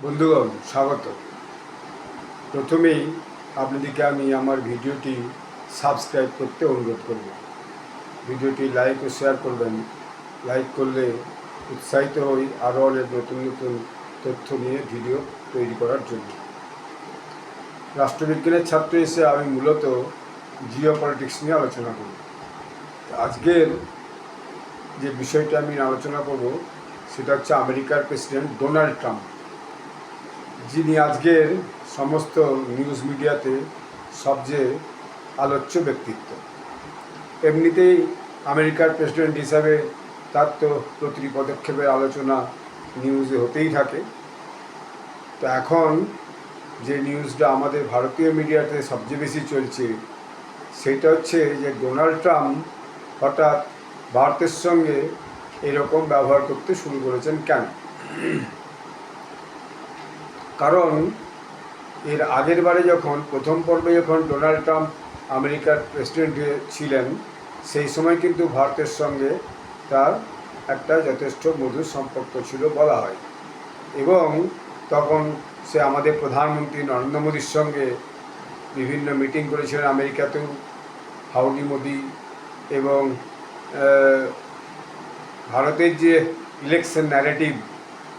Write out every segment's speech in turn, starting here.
বন্ধুগণ স্বাগত। প্রথমেই আপনাদেরকে আমি আমার ভিডিওটি সাবস্ক্রাইব করতে অনুরোধ করব। ভিডিওটি লাইক ও শেয়ার করবেন। লাইক করলে উৎসাহিত হই আরও অনেক নতুন নতুন তথ্য নিয়ে ভিডিও তৈরি করার জন্য। রাষ্ট্রবিজ্ঞানের ছাত্র হিসেবে আমি মূলত জিও পলিটিক্স নিয়ে আলোচনা করব। আজকের যে বিষয়টা আমি আলোচনা করব সেটা হচ্ছে আমেরিকার প্রেসিডেন্ট ডোনাল্ড ট্রাম্প, যিনি আজকের সমস্ত নিউজ মিডিয়াতে সবচেয়ে আলোচ্য ব্যক্তিত্ব। এমনিতেই আমেরিকার প্রেসিডেন্ট হিসাবে তার তো প্রতিটি পদক্ষেপের আলোচনা নিউজে হতেই থাকে। তো এখন যে নিউজটা আমাদের ভারতীয় মিডিয়াতে সবচেয়ে বেশি চলছে সেটা হচ্ছে যে ডোনাল্ড ট্রাম্প হঠাৎ ভারতের সঙ্গে এরকম ব্যবহার করতে শুরু করেছেন কেন? কারণ এর আগের বারে প্রথম পর্বে যখন ডোনাল্ড ট্রাম্প আমেরিকার প্রেসিডেন্ট ছিলেন, সেই সময় কিন্তু ভারতের সঙ্গে তার একটা যথেষ্ট মধুর সম্পর্ক ছিল বলা হয়। এবং তখন সে আমাদের প্রধানমন্ত্রী নরেন্দ্র মোদীর সঙ্গে বিভিন্ন মিটিং করেছিলেন আমেরিকাতেও, হাউডি মোদি, এবং ভারতের যে ইলেকশন ন্যারেটিভ,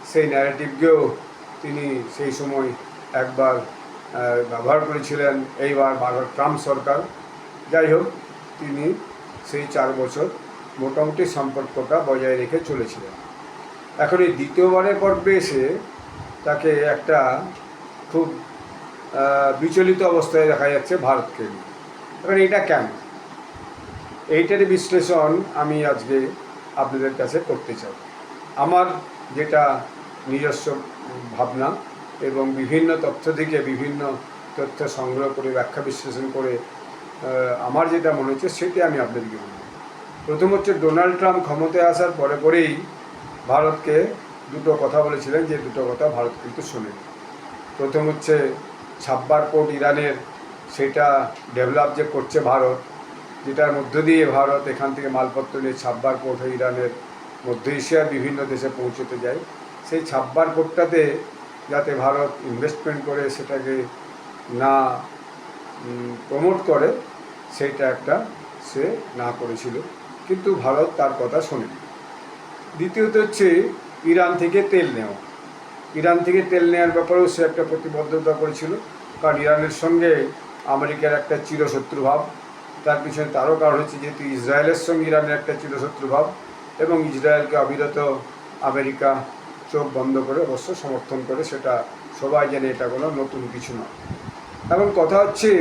সেই ন্যারেটিভকেও তিনি সেই সময় একবার ব্যবহার করেছিলেন। এইবার ট্রাম্প সরকার, যাই হোক, তিনি সেই 4 বছর মোটামুটি সম্পর্কটা বজায় রেখে চলেছিলেন। এখন এই দ্বিতীয়বারের পর্বে এসে তাকে একটা খুব বিচলিত অবস্থায় দেখা যাচ্ছে ভারতকে নিয়ে। এখন এটা কেন? এইটার বিশ্লেষণ আমি আজকে আপনাদের কাছে করতে চাই। আমার যেটা নিজস্ব ভাবনা এবং বিভিন্ন তথ্য থেকে বিভিন্ন তথ্য সংগ্রহ করে ব্যাখ্যা বিশ্লেষণ করে আমার যেটা মনে হচ্ছে সেটা আমি আপনাদেরকে বলব। প্রথম হচ্ছে, ডোনাল্ড ট্রাম্প ক্ষমতায় আসার পরেই ভারতকে দুটো কথা বলেছিলেন, যে দুটো কথা ভারত কিন্তু শোনেনি। প্রথম হচ্ছে ছাব্বার পোর্ট ইরানের, সেটা ডেভেলপ যে করছে ভারত, যেটার মধ্য দিয়ে ভারত এখান থেকে মালপত্র নিয়ে ছাব্বার পোর্ট হয়ে ইরানের মধ্য এশিয়ার বিভিন্ন দেশে পৌঁছতে যায়। সেই ছাব্বার পোর্টটাতে যাতে ভারত ইনভেস্টমেন্ট করে সেটাকে না প্রমোট করে, সেইটা একটা সে না করেছিল, কিন্তু ভারত তার কথা শোনেনি। দ্বিতীয়ত হচ্ছে ইরান থেকে তেল নেওয়া। ইরান থেকে তেল নেওয়ার ব্যাপারেও সে একটা প্রতিবদ্ধতা করেছিল, কারণ ইরানের সঙ্গে আমেরিকার একটা চিরশত্রু ভাব। তার পিছনে তারও কারণ হচ্ছে যেহেতু ইসরায়েলের সঙ্গে ইরানের একটা চিরশত্রু ভাব, এবং ইসরায়েলকে অবিরত আমেরিকা চোখ বন্ধ করে অবশ্য সমর্থন করে, সেটা সবাই জানে, এটা কোনো নতুন কিছু নয়। এখন কথা হচ্ছে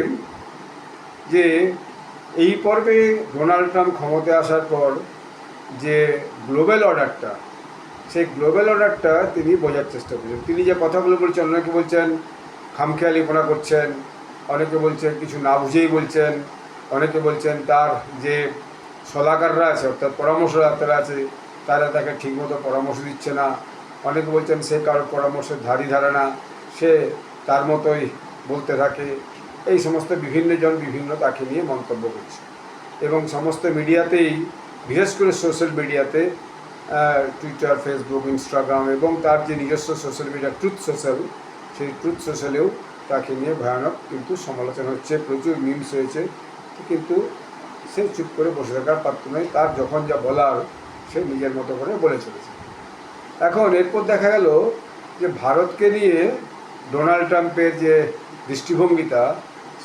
যে এই পর্বে ডোনাল্ড ট্রাম্প ক্ষমতায় আসার পর যে গ্লোবাল অর্ডারটা, সেই গ্লোবাল অর্ডারটা তিনি বোঝার চেষ্টা করছেন। তিনি যে কথাগুলো বলছেন, অনেকে বলছেন খামখেয়ালিপনা করছেন, অনেকে বলছেন কিছু না বুঝেই বলছেন, অনেকে বলছেন তার যে সলাকাররা আছে, অর্থাৎ পরামর্শদাতারা আছে, তারা তাকে ঠিকমতো পরামর্শ দিচ্ছে না। অনেকে বলছেন সে কারোর পরামর্শের ধারই ধারে না, সে তার মতোই বলতে থাকে। এই সমস্ত বিভিন্ন জন বিভিন্ন তাকে নিয়ে মন্তব্য করছে, এবং সমস্ত মিডিয়াতেই, বিশেষ করে সোশ্যাল মিডিয়াতে, টুইটার, ফেসবুক, ইনস্টাগ্রাম এবং তার যে নিজস্ব সোশ্যাল মিডিয়া ট্রুথ সোশ্যাল, সেই ট্রুথ সোশ্যালেও তাকে নিয়ে ভয়ানক কিন্তু সমালোচনা হচ্ছে, প্রচুর মিমস হয়েছে, কিন্তু সে চুপ করে বসে থাকার পাত্র নয়। তার যখন যা বলার সে নিজের মতো করে বলে চলেছে। এখন এরপর দেখা গেল যে ভারতকে নিয়ে ডোনাল্ড ট্রাম্পের যে দৃষ্টিভঙ্গিটা,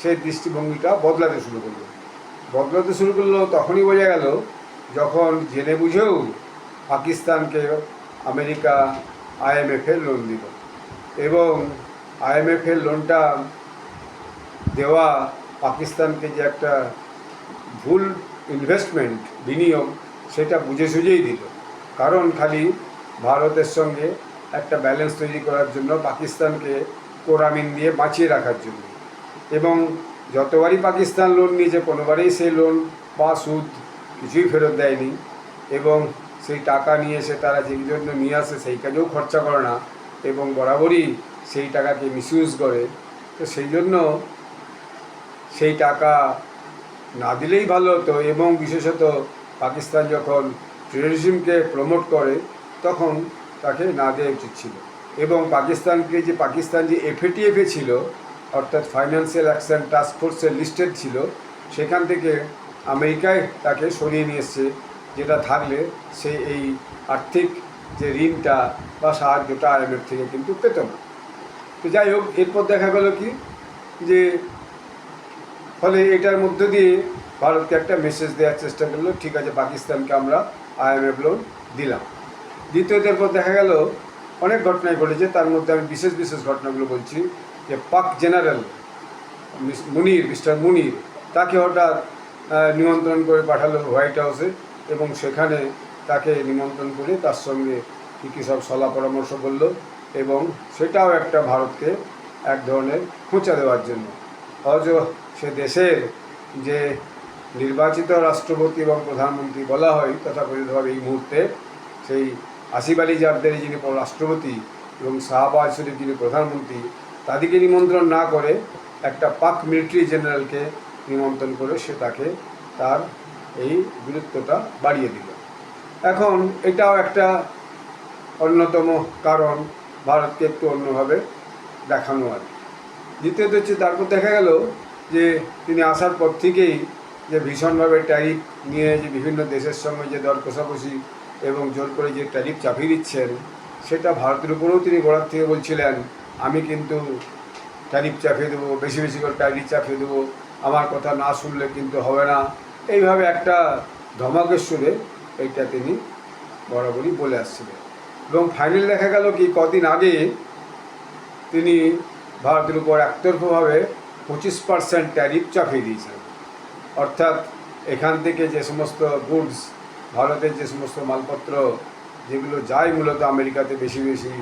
সেই দৃষ্টিভঙ্গিটা বদলাতে শুরু করলো। তখনই বোঝা গেল যখন জেনে বুঝেও পাকিস্তানকে আমেরিকা IMF-এর লোন দিল, এবং IMF-এর লোনটা দেওয়া পাকিস্তানকে যে একটা ভুল ইনভেস্টমেন্ট, বিনিয়োগ, সেটা বুঝে সুঝেই দিল। কারণ খালি ভারতের সঙ্গে একটা ব্যালেন্স তৈরি করার জন্য, পাকিস্তানকে কোরামিন দিয়ে বাঁচিয়ে রাখার জন্য। এবং যতবারই পাকিস্তান লোন নিয়েছে, কোনোবারেই সেই লোন বা সুদ কিছুই ফেরত দেয়নি, এবং সেই টাকা নিয়ে এসে তারা যে জন্য নিয়ে আসে সেই কাজেও খরচা করে না, এবং বরাবরই সেই টাকাকে মিসইউজ করে। তো সেই জন্য সেই টাকা না দিলেই ভালো হতো, এবং বিশেষত পাকিস্তান যখন টেররিজমকে প্রমোট করে তখন তাকে না দেওয়া উচিত ছিল। এবং পাকিস্তানকে যে পাকিস্তান যে এফএটিএফে ছিল, অর্থাৎ ফাইন্যান্সিয়াল অ্যাকশন টাস্ক ফোর্সের লিস্টেড ছিল, সেখান থেকে আমেরিকায় তাকে সরিয়ে নিয়ে এসছে, যেটা থাকলে সে এই আর্থিক যে ঋণটা বা সাহায্যটা আইএমএফ থেকে কিন্তু পেত না। তো যাই হোক, এরপর দেখা গেল কি যে ফলে এটার মধ্য দিয়ে ভারতকে একটা মেসেজ দেওয়ার চেষ্টা করলো, ঠিক আছে পাকিস্তানকে আমরা আইএমএফ লোন দিলাম। দ্বিতীয়ত এরপর দেখা গেল অনেক ঘটনাই ঘটেছে, তার মধ্যে আমি বিশেষ বিশেষ ঘটনাগুলো বলছি। যে পাক জেনারেল মিস্টার মুনির, তাকে হঠাৎ নিমন্ত্রণ করে পাঠালো হোয়াইট হাউসে, এবং সেখানে তাকে নিমন্ত্রণ করে তার সঙ্গে কী কী সব সলা পরামর্শ করলো, এবং সেটাও একটা ভারতকে এক ধরনের খোঁচা দেওয়ার জন্য। অথচ সে দেশের যে নির্বাচিত রাষ্ট্রপতি এবং প্রধানমন্ত্রী বলা হয় তথাকথিতভাবে এই মুহূর্তে, সেই আসিফ আলী জারদারি যিনি রাষ্ট্রপতি এবং শাহবাজ শরীফ যিনি প্রধানমন্ত্রী, তাদেরকে নিমন্ত্রণ না করে একটা পাক মিলিটারি জেনারেলকে নিমন্ত্রণ করে সে তাকে তার এই গুরুত্বটা বাড়িয়ে দিল। এখন এটাও একটা অন্যতম কারণ ভারতকে একটু অন্যভাবে দেখানো আর কি। দ্বিতীয়ত হচ্ছে, তারপর দেখা গেল যে তিনি আসার পর থেকেই যে ভীষণভাবে ট্যারিফ নিয়ে যে বিভিন্ন দেশের সঙ্গে যে দর কষাকষি এবং জোর করে যে ট্যারিফ চাপিয়ে দিচ্ছেন, সেটা ভারতের উপরেও তিনি গোড়ার থেকে বলছিলেন আমি কিন্তু ট্যারিফ চাপিয়ে দেবো, বেশি বেশি করে ট্যারিফ চাপিয়ে দেবো, আমার কথা না শুনলে কিন্তু হবে না। এইভাবে একটা ধমকের সুরে এইটা তিনি বরাবরই বলে আসছিলেন। এবং ফাইনাল দেখা গেল কি কদিন আগে তিনি ভারতের উপর একতরফাভাবে 25% ট্যারিফ চাপিয়ে দিয়েছেন। অর্থাৎ এখান থেকে যে সমস্ত গুডস, ভারতের যে সমস্ত মালপত্র যেগুলো যায় মূলত আমেরিকাতে বেশি বেশি,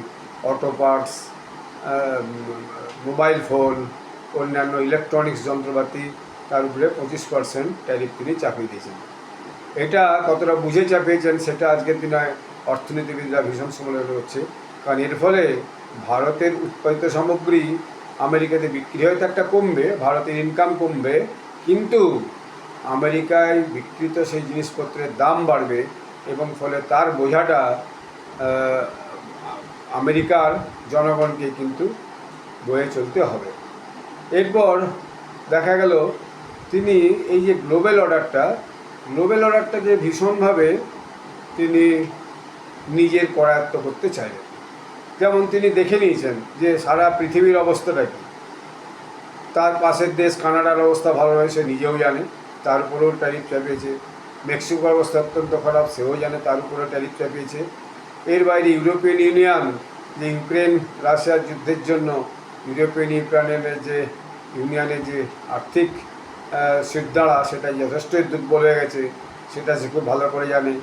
অটো পার্টস, মোবাইল ফোন, অন্যান্য ইলেকট্রনিক্স যন্ত্রপাতি, তার উপরে 25% ট্যারিফ তিনি চাপিয়ে দিয়েছেন। এটা কতটা বুঝে চাপিয়েছেন সেটা আজকের দিনে অর্থনীতিবিদরা ভীষণ সমালোচনা করছে। কারণ এর ফলে ভারতের উৎপাদিত সামগ্রী আমেরিকাতে বিক্রি হয়তো একটা কমবে, ভারতের ইনকাম কমবে, কিন্তু আমেরিকায় বিক্রিত সেই জিনিসপত্রের দাম বাড়বে, এবং ফলে তার বোঝাটা আমেরিকার জনগণকে কিন্তু বয়ে চলতে হবে। এরপর দেখা গেল তিনি এই যে গ্লোবাল অর্ডারটাকে ভীষণভাবে তিনি নিজের করায়ত্ত করতে চাইলেন। যেমন তিনি দেখে নিয়েছেন যে সারা পৃথিবীর অবস্থাটা কী, তার পাশের দেশ কানাডার অবস্থা ভালো নয় সে নিজেও জানে, তার উপরেও ট্যারিফ চাপিয়েছে। মেক্সিকোর অবস্থা অত্যন্ত খারাপ, সেও জানে, তার উপরেও ট্যারিফ চাপিয়েছে। এর বাইরে ইউরোপিয়ান ইউনিয়ন যে ইউক্রেন রাশিয়ার যুদ্ধের জন্য ইউরোপিয়ান ইউনিয়নের যে আর্থিক সিদ্ধারা, সেটা যথেষ্ট দুর্বল হয়ে গেছে, সেটা সে খুব ভালো করে জানে।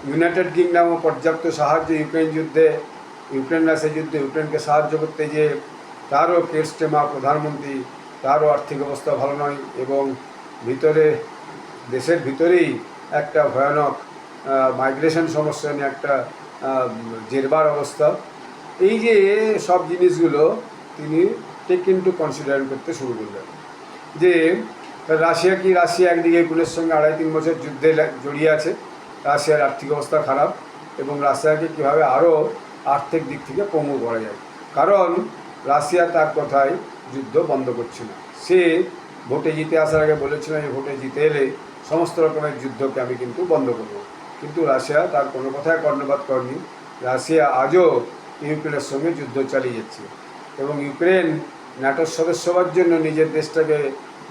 ইউনাইটেড কিংডমও পর্যাপ্ত সাহায্য ইউক্রেন রাশিয়া যুদ্ধে ইউক্রেনকে সাহায্য করতে যে তারও কের স্টেমার প্রধানমন্ত্রী, তারও আর্থিক অবস্থা ভালো নয়, এবং দেশের ভিতরেই একটা ভয়ানক মাইগ্রেশন সমস্যা নিয়ে একটা জেরবার অবস্থা। এই যে সব জিনিসগুলো তিনি টেক ইনটু কনসিডার করতে শুরু করলেন। যে রাশিয়া একদিকে ইউক্রেনের সঙ্গে 2.5-3 বছর যুদ্ধে জড়িয়ে আছে, রাশিয়ার আর্থিক অবস্থা খারাপ, এবং রাশিয়াকে কীভাবে আরও আর্থিক দিক থেকে পঙ্গু করা যায়। কারণ রাশিয়া তার কথায় যুদ্ধ বন্ধ করছে না। সে ভোটে জিতে আসার আগে বলেছিল যে ভোটে জিতে এলে সমস্ত রকমের যুদ্ধকে আমি কিন্তু বন্ধ করব, কিন্তু রাশিয়া তার কোনো কথায় কর্ণপাত করেনি। রাশিয়া আজও ইউক্রেনের সঙ্গে যুদ্ধ চালিয়ে যাচ্ছে, এবং ইউক্রেন ন্যাটোর সদস্য হওয়ার জন্য নিজের দেশটাকে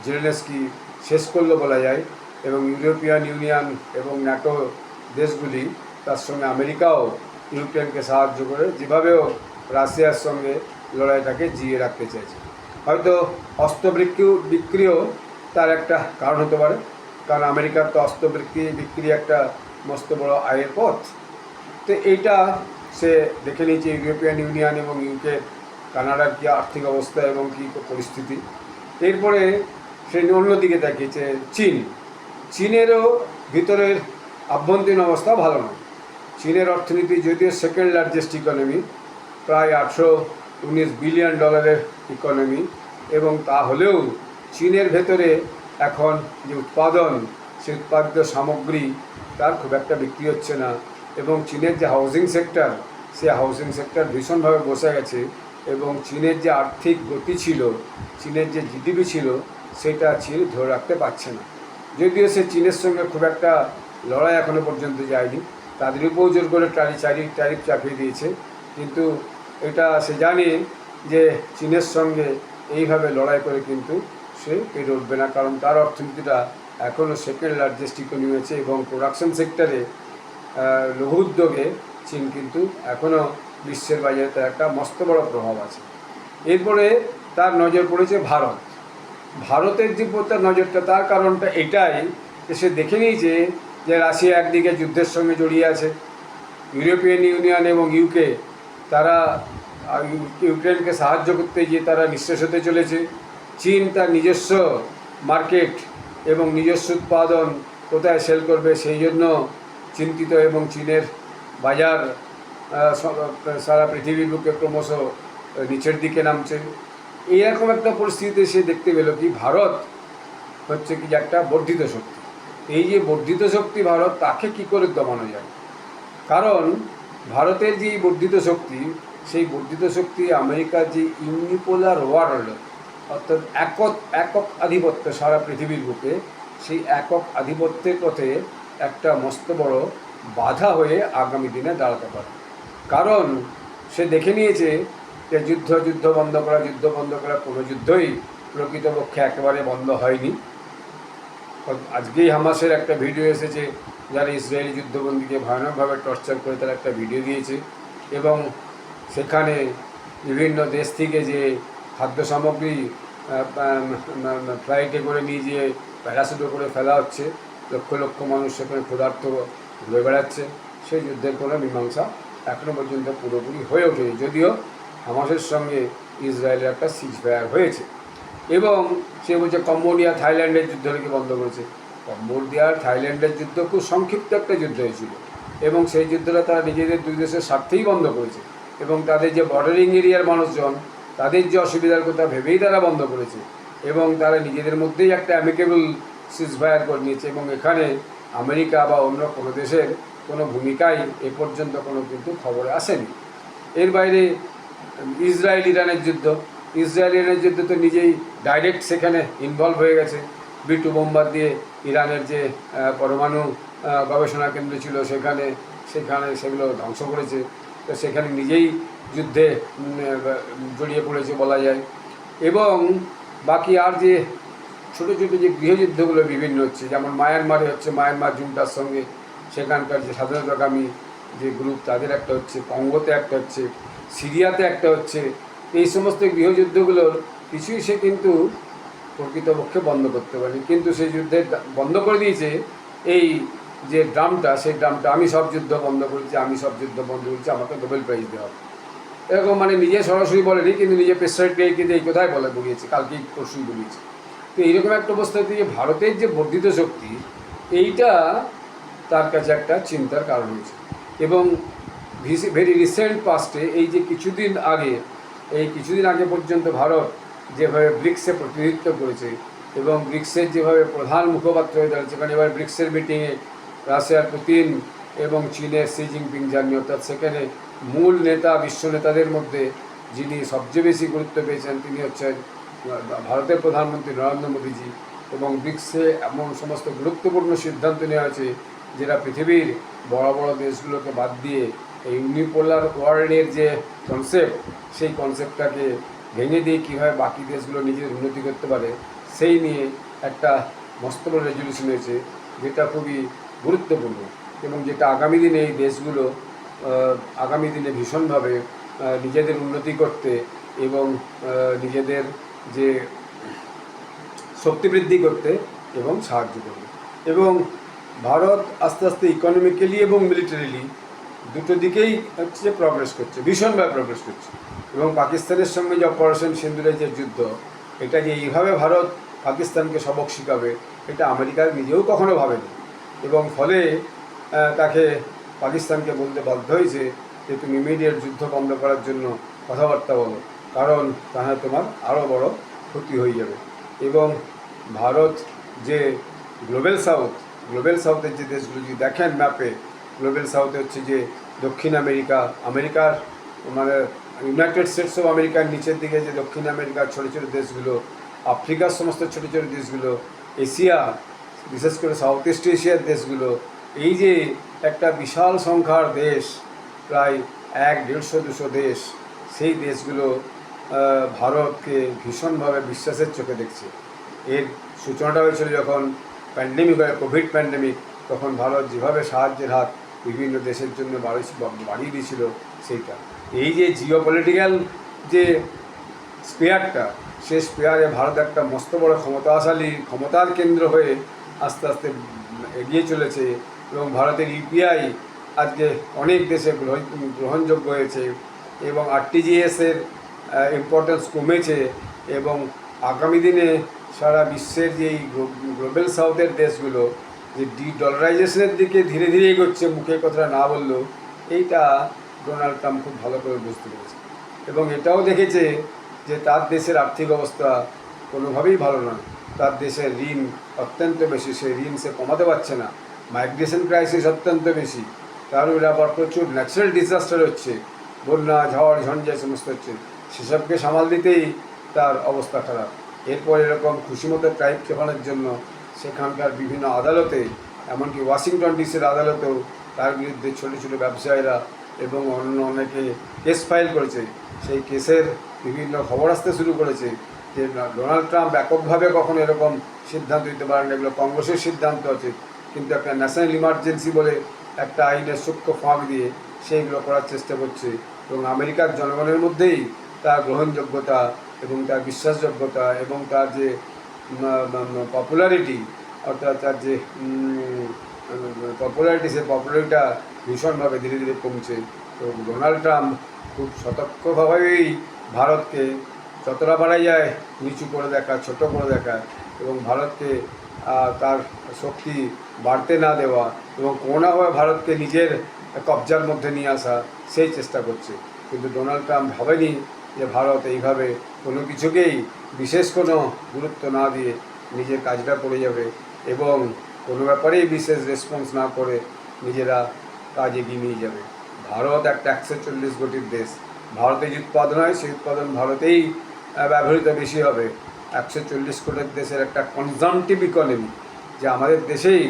জেলেনস্কি শেষ করলো বলা যায়, এবং ইউরোপিয়ান ইউনিয়ন এবং ন্যাটো দেশগুলি, তার সঙ্গে আমেরিকাও ইউক্রেনকে সাহায্য করে যেভাবেও রাশিয়ার সঙ্গে লড়াইটাকে জিয়ে রাখতে চাইছে। হয়তো অস্ত্র বিক্রিও তার একটা কারণ হতে পারে, কারণ আমেরিকার তো অস্ত্র বিক্রি একটা মস্ত বড় আয়ের পথ। তো এইটা সে দেখে নিয়েছে ইউরোপিয়ান ইউনিয়ন এবং কানাডার কী আর্থিক অবস্থা এবং কী পরিস্থিতি। এরপরে সে অন্যদিকে তাকিয়েছে চীনেরও ভিতরের আভ্যন্তরীণ অবস্থা ভালো নয়। চীনের অর্থনীতি যদিও সেকেন্ড লার্জেস্ট ইকোনমি, প্রায় $819 বিলিয়ন ইকোনমি, এবং তা হলেও চীনের ভেতরে এখন যে উৎপাদন, সে উৎপাদিত সামগ্রী তার খুব একটা বিক্রি হচ্ছে না, এবং চীনের যে হাউজিং সেক্টর, সে হাউসিং সেক্টর ভীষণভাবে বসে গেছে এবং চীনের যে আর্থিক গতি ছিল, চীনের যে জিডিপি ছিল, সেটা চীন ধরে রাখতে পারছে না। যদিও সে চীনের সঙ্গে খুব একটা লড়াই এখনও পর্যন্ত যায়নি, তাদের উপর জোর করে ট্যারিফ চাপিয়ে দিয়েছে, কিন্তু এটা সে জানে যে চীনের সঙ্গে এইভাবে লড়াই করে কিন্তু সে পেরে উঠবে না, কারণ তার অর্থনীতিটা এখনও সেকেন্ড লার্জেস্ট ইকোনমি আছে এবং প্রোডাকশন সেক্টরে লঘু উদ্যোগে চীন কিন্তু এখনও বিশ্বের বাজারে তার একটা মস্ত বড় প্রভাব আছে। এরপরে তার নজর পড়েছে ভারতের যে তার নজরটা, তার কারণটা এটাই যে সে দেখে নিয়েছে যে রাশিয়া একদিকে যুদ্ধের সঙ্গে জড়িয়ে আছে, ইউরোপিয়ান ইউনিয়ন এবং ইউকে তারা ইউক্রেনকে সাহায্য করতে গিয়ে তারা নিঃশেষ হতে চলেছে, চীন তার নিজস্ব মার্কেট এবং নিজস্ব উৎপাদন কোথায় সেল করবে সেই জন্য চিন্তিত এবং চীনের বাজার সারা পৃথিবীর বুকে ক্রমশ নিচের দিকে নামছে। এইরকম একটা পরিস্থিতিতে সে দেখতে পেল কি ভারত হচ্ছে কি যে একটা বর্ধিত শক্তি। এই যে বর্ধিত শক্তি ভারত, তাকে কি করে দমানো যায়? কারণ ভারতের যে বর্ধিত শক্তি, সেই বর্ধিত শক্তি আমেরিকার যে ইউনিপোলার ওয়ার্ল্ড, অর্থাৎ একক আধিপত্য সারা পৃথিবীর বুকে, সেই একক আধিপত্যের পথে একটা মস্ত বড় বাধা হয়ে আগামী দিনে দাঁড়াতে পারে। কারণ সে দেখে নিয়েছে যে যুদ্ধ বন্ধ করা কোনো যুদ্ধই প্রকৃতপক্ষে একেবারে বন্ধ হয়নি। আজকেই হামাসের একটা ভিডিও এসেছে, যারা ইসরায়েলি যুদ্ধবন্দীকে ভয়ানকভাবে টর্চার করে তারা একটা ভিডিও দিয়েছে এবং সেখানে বিভিন্ন দেশ থেকে যে খাদ্য সামগ্রী ফ্লাইটে করে নিয়ে গিয়ে প্যারাসুটে করে ফেলা হচ্ছে, লক্ষ লক্ষ মানুষ সেখানে ক্ষুধার্ত ঘুরে বেড়াচ্ছে। সেই যুদ্ধের কোনো মীমাংসা এখনও পর্যন্ত পুরোপুরি হয়ে ওঠেনি, যদিও হামাসের সঙ্গে ইসরায়েলের একটা সিজফায়ার হয়েছে। এবং সে বলছে কম্বোডিয়া থাইল্যান্ডের যুদ্ধ নাকি বন্ধ করেছে। কম্বোডিয়া থাইল্যান্ডের যুদ্ধ খুব সংক্ষিপ্ত একটা যুদ্ধ হয়েছিল এবং সেই যুদ্ধটা তারা নিজেদের দুই দেশের স্বার্থেই বন্ধ করেছে এবং তাদের যে বর্ডারিং এরিয়ার মানুষজন, তাদের যে অসুবিধার কথা ভেবেই তারা বন্ধ করেছে এবং তারা নিজেদের মধ্যেই একটা অ্যামিকেবল সিজফায়ার করে নিয়েছে এবং এখানে আমেরিকা বা অন্য কোনো দেশের কোনো ভূমিকাই এ পর্যন্ত কোনো কিন্তু খবরে আসেনি। এর বাইরে ইসরায়েল ইরানের যুদ্ধ তো নিজেই ডাইরেক্ট সেখানে ইনভলভ হয়ে গেছে। B2 বোম্বার দিয়ে ইরানের যে পরমাণু গবেষণা কেন্দ্র ছিল সেখানে সেগুলো ধ্বংস করেছে। তো সেখানে নিজেই যুদ্ধে জড়িয়ে পড়েছে বলা যায়। এবং বাকি আর যে ছোটো ছোটো যে গৃহযুদ্ধগুলো বিভিন্ন হচ্ছে, যেমন মায়ানমারে হচ্ছে, মায়ানমার জুন্টার সঙ্গে সেখানকার যে স্বাধীনতাকামী যে গ্রুপ তাদের একটা হচ্ছে, কঙ্গোতে একটা হচ্ছে, সিরিয়াতে একটা হচ্ছে। এই সমস্ত গৃহযুদ্ধগুলোর কিছুই সে কিন্তু প্রকৃতপক্ষে বন্ধ করতে পারেনি, কিন্তু সেই যুদ্ধে বন্ধ করে দিয়েছে এই যে ড্রামটা, সেই ড্রামটা আমি সব যুদ্ধ বন্ধ করেছি, আমাকে নোবেল প্রাইজ দেওয়া হবে, এরকম মানে নিজে সরাসরি বলেনি, কিন্তু নিজে প্রেসিডেন্টকে কিন্তু এই কথাই বলিয়েছে, কালকেই পরশুই বলিয়েছে। তো এইরকম একটা অবস্থাতে যে ভারতের যে বর্ধিত শক্তি, এইটা তার কাছে একটা চিন্তার কারণ হয়েছে। এবং ভেরি রিসেন্ট পাস্টে এই যে কিছুদিন আগে পর্যন্ত ভারত যেভাবে ব্রিক্সে প্রতিনিধিত্ব করেছে এবং ব্রিক্সের যেভাবে প্রধান মুখপাত্র হয়ে দাঁড়িয়েছে, কারণ এবার ব্রিক্সের মিটিংয়ে রাশিয়ার পুতিন এবং চীনের শি জিনপিং যাননি, অর্থাৎ সেখানে মূল নেতা, বিশ্ব নেতাদের মধ্যে যিনি সবচেয়ে বেশি গুরুত্ব পেয়েছেন তিনি হচ্ছেন ভারতের প্রধানমন্ত্রী নরেন্দ্র মোদীজি। এবং ব্রিক্সে এমন সমস্ত গুরুত্বপূর্ণ সিদ্ধান্ত নেওয়া আছে যেটা পৃথিবীর বড় বড় দেশগুলোকে বাদ দিয়ে এই ইউনিপোলার ওয়ার্ল্ডের যে কনসেপ্ট, সেই কনসেপ্টটাকে ভেঙে দিয়ে কীভাবে বাকি দেশগুলো নিজের উন্নতি করতে পারে সেই নিয়ে একটা মস্ত বড় রেজলিউশন হয়েছে, যেটা খুবই গুরুত্বপূর্ণ এবং যেটা আগামী দিনে এই দেশগুলো আগামী দিনে ভীষণভাবে নিজেদের উন্নতি করতে এবং নিজেদের যে শক্তি বৃদ্ধি করতে এবং সাহায্য করবে। এবং ভারত আস্তে আস্তে ইকোনমিক্যালি এবং মিলিটারিলি দুটো দিকেই হচ্ছে প্রগ্রেস করছে, ভীষণভাবে প্রগ্রেস করছে। এবং পাকিস্তানের সঙ্গে যে অপারেশন সিন্দুরের যে যুদ্ধ, এটা যে এইভাবে ভারত পাকিস্তানকে সবক শিখাবে এটা আমেরিকার নিজেও কখনো ভাবেনি এবং ফলে তাকে পাকিস্তানকে বলতে বাধ্য হয়েছে যে তুমি ইমিডিয়েট যুদ্ধ বন্ধ করার জন্য কথাবার্তা বলো, কারণ তাহলে তোমার আরও বড় ক্ষতি হয়ে যাবে। এবং ভারত যে গ্লোবাল সাউথের যে দেশগুলো যদি দেখেন ম্যাপে, গ্লোবাল সাউথে হচ্ছে যে দক্ষিণ আমেরিকার মানে ইউনাইটেড স্টেটস অফ আমেরিকার নিচের দিকে যে দক্ষিণ আমেরিকার ছোটো ছোটো দেশগুলো, আফ্রিকার সমস্ত ছোটো ছোটো দেশগুলো, এশিয়া বিশেষ করে সাউথ ইস্ট এশিয়ার দেশগুলো, এই যে একটা বিশাল সংখ্যার দেশ, প্রায় 100-150-200 দেশ, সেই দেশগুলো ভারতকে ভীষণভাবে বিশ্বাসের চোখে দেখছে। এর সূচনাটা হয়েছিল যখন প্যান্ডেমিক হয়, কোভিড প্যান্ডেমিক, তখন ভারত যেভাবে সাহায্যের হাত বিভিন্ন দেশের জন্য বাড়িয়ে দিয়েছিল সেইটা। এই যে জিওপলিটিক্যাল যে স্পেয়ারটা, সেই স্পেয়ারে ভারত একটা মস্ত বড় ক্ষমতার কেন্দ্র হয়ে আস্তে আস্তে এগিয়ে চলেছে, এবং ভারতের ইউপিআই আজকে অনেক দেশে গ্রহণযোগ্য হয়েছে, এবং আরটিজিএসের ইম্পর্টেন্স কমেছে, এবং আগামী দিনে সারা বিশ্বের যে গ্লোবাল সাউথের দেশগুলো যে ডলারাইজেশনের দিকে ধীরে ধীরে এগোচ্ছে, মুখে কথাটা না বললেও এইটা ডোনাল্ড ট্রাম্প খুব ভালো করে বুঝতে পেরেছে, এবং এটাও দেখেছে যে তার দেশের আর্থিক অবস্থা কোনোভাবেই ভালো নয়, তার দেশের ঋণ অত্যন্ত বেশি, সেই ঋণ সে কমাতে পারছে না, মাইগ্রেশন ক্রাইসিস অত্যন্ত বেশি, তার উপরে আবার প্রচুর ন্যাচারাল ডিজাস্টার হচ্ছে, বন্যা ঝড় ঝঞ্ঝা সমস্ত হচ্ছে, সেসবকে সামাল দিতেই তার অবস্থা খারাপ। এরপর এরকম খুশিমতো ট্রাইব খেপানোর জন্য সেখানকার বিভিন্ন আদালতে, এমনকি ওয়াশিংটন ডিসির আদালতেও তার বিরুদ্ধে ছোটো ছোটো ব্যবসায়ীরা এবং অন্য অনেকে কেস ফাইল করেছে। সেই কেসের বিভিন্ন খবর আসতে শুরু করেছে যে ডোনাল্ড ট্রাম্প এককভাবে কখনো এরকম সিদ্ধান্ত নিতে পারেন, এগুলো কংগ্রেসের সিদ্ধান্ত আছে, কিন্তু একটা ন্যাশনাল ইমার্জেন্সি বলে একটা আইনের সূক্ষ্ম ফাঁক দিয়ে সেইগুলো করার চেষ্টা করছে, এবং আমেরিকার জনগণের মধ্যেই তার গ্রহণযোগ্যতা এবং তার বিশ্বাসযোগ্যতা এবং তার যে পপুলারিটি, অর্থাৎ তার যে সেই পপুলারিটিটা ভীষণভাবে ধীরে ধীরে কমছে। তো ডোনাল্ড ট্রাম্প খুব সতর্কভাবেই ভারতকে যতটা বাড়াই যায় নিচু করে দেখা, ছোট করে দেখা, এবং ভারতকে তার শক্তি বাড়তে না দেওয়া, এবং কোনোভাবে ভারতকে নিজের কবজার মধ্যে নিয়ে আসা, সেই চেষ্টা করছে। কিন্তু ডোনাল্ড ট্রাম্প ভাবেনি যে ভারত এইভাবে কোনো কিছুকেই বিশেষ কোনো গুরুত্ব না দিয়ে নিজের কাজটা করে যাবে, এবং কোনো ব্যাপারেই বিশেষ রেসপন্স না করে নিজেরা কাজ এগিয়ে নিয়ে যাবে। ভারত একটা 140 কোটির দেশ, ভারতে যে উৎপাদন হয় সেই উৎপাদন ভারতেই ব্যবহৃত বেশি হবে। 140 কোটির দেশের একটা কনজামটিভ ইকোনমি, যে আমাদের দেশেই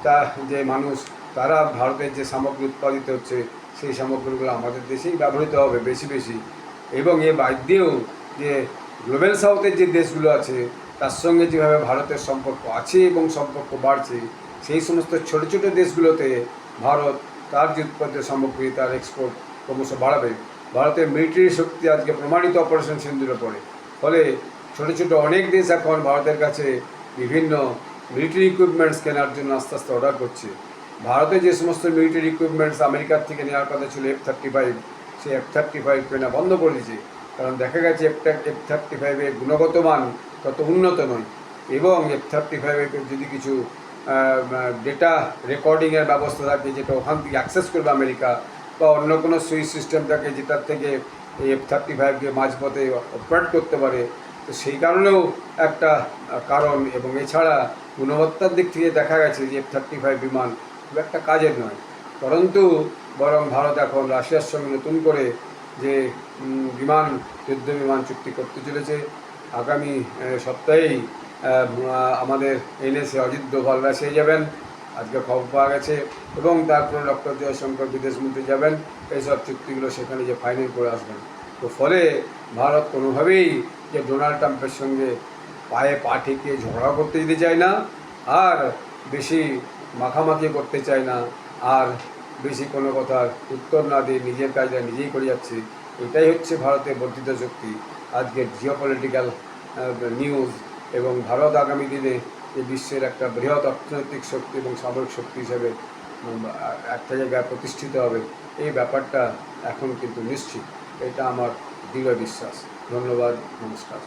তা যে মানুষ তারা ভারতের যে সামগ্রী উৎপাদিত হচ্ছে সেই সামগ্রীগুলো আমাদের দেশেই ব্যবহৃত হবে বেশি বেশি, এবং এ বাদ দিয়েও যে গ্লোবাল সাউথের যে দেশগুলো আছে তার সঙ্গে যেভাবে ভারতের সম্পর্ক আছে এবং সম্পর্ক বাড়ছে, সেই সমস্ত ছোটো ছোটো দেশগুলোতে ভারত তার যে উৎপাদিত সামগ্রী তার এক্সপোর্ট ক্রমশ বাড়াবে। ভারতের মিলিটারি শক্তি আজকে প্রমাণিত অপারেশন সিন্দুরে পড়ে, ফলে ছোটো ছোটো অনেক দেশ এখন ভারতের কাছে বিভিন্ন মিলিটারি ইকুইপমেন্টস কেনার জন্য আস্তে আস্তে অর্ডার করছে। ভারতে যে সমস্ত মিলিটারি ইকুইপমেন্টস আমেরিকার থেকে নেওয়ার কথা ছিল F-35, সেই F-35 কেনা বন্ধ করে দিয়েছে, কারণ দেখা গেছে F-35 গুণগত মান তত উন্নত নয়, এবং F-35 যদি কিছু ডেটা রেকর্ডিংয়ের ব্যবস্থা থাকে যেটা ওখান থেকে অ্যাক্সেস করবে আমেরিকা, বা অন্য কোনো সুইচ সিস্টেম থাকে যেটার থেকে এই F-35কে মাঝপথে অপারেট করতে পারে, তো সেই কারণেও একটা কারণ। এবং এছাড়া গুণবত্তার দিক থেকে দেখা গেছে যে F-35 বিমান খুব একটা কাজের নয়, বরং ভারত এখন রাশিয়ার সঙ্গে নতুন করে যে যুদ্ধ বিমান চুক্তি করতে চলেছে। আগামী সপ্তাহেই আমাদের এনএসএ অজিত দোভাল রাশিয়া যাবেন, আজকে খবর পাওয়া গেছে, এবং তারপরে ডক্টর জয়শঙ্কর বিদেশমন্ত্রী যাবেন, এইসব চুক্তিগুলো সেখানে যে ফাইনাল করে আসবেন। তো ফলে ভারত কোনোভাবেই যে ডোনাল্ড ট্রাম্পের সঙ্গে পায়ে পা ঠেকিয়ে ঝগড়া করতে দিতে চায় না, আর বেশি মাখামাখি করতে চায় না, আর বেশি কোনো কথার উত্তর না দিয়ে নিজের কাজটা নিজেই করে যাচ্ছে। এটাই হচ্ছে ভারতের বর্ধিত শক্তি, আজকের জিওপলিটিক্যাল নিউজ। এবং ভারত আগামী দিনে এই বিশ্বের একটা বৃহৎ অর্থনৈতিক শক্তি এবং সামরিক শক্তি হিসেবে একটা জায়গায় প্রতিষ্ঠিত হবে, এই ব্যাপারটা এখন কিন্তু নিশ্চিত। এটা আমার দৃঢ় বিশ্বাস। ধন্যবাদ, নমস্কার।